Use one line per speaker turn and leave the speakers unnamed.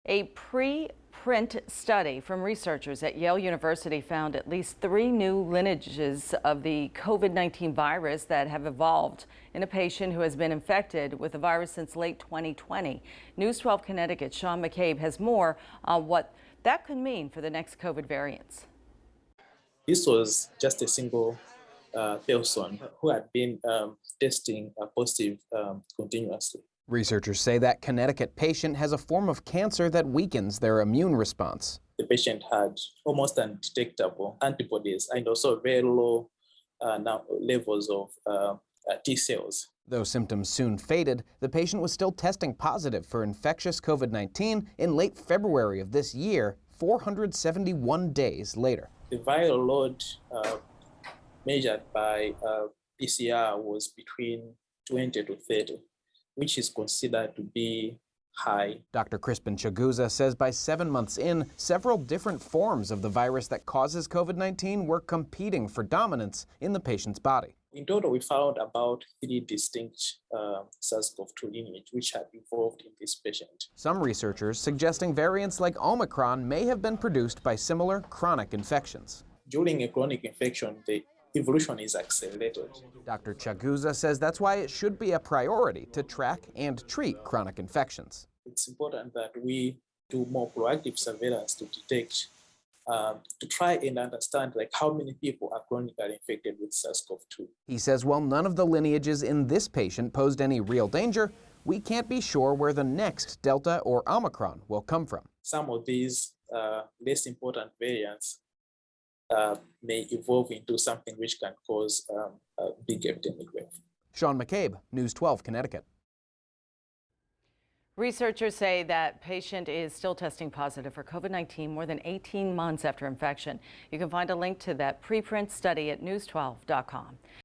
A preprint study from researchers at Yale University found at least 3 new lineages of the COVID-19 virus that have evolved in a patient who has been infected with the virus since late 2020. News 12 Connecticut's Sean McCabe has more on what that could mean for the next COVID variants.
This was just a single person who had been testing positive continuously.
Researchers say that Connecticut patient has a form of cancer that weakens their immune response.
The patient had almost undetectable antibodies and also very low levels of T cells.
Though symptoms soon faded, the patient was still testing positive for infectious COVID-19 in late February of this year, 471 days later.
The viral load measured by PCR was between 20 to 30. Which is considered to be high.
Dr. Crispin Chaguza says by 7 months in, several different forms of the virus that causes COVID-19 were competing for dominance in the patient's body.
In total, we found about 3 distinct SARS-CoV-2 lineage which had evolved in this patient.
Some researchers suggesting variants like Omicron may have been produced by similar chronic infections.
During a chronic infection, the evolution is accelerated.
Dr. Chaguza says that's why it should be a priority to track and treat chronic infections.
It's important that we do more proactive surveillance to detect, to try and understand how many people are chronically infected with SARS-CoV-2.
He says while none of the lineages in this patient posed any real danger, we can't be sure where the next Delta or Omicron will come from.
Some of these less important variants may evolve into something which can cause a big epidemic wave.
Sean McCabe, News 12, Connecticut.
Researchers say that patient is still testing positive for COVID-19 more than 18 months after infection. You can find a link to that preprint study at news12.com.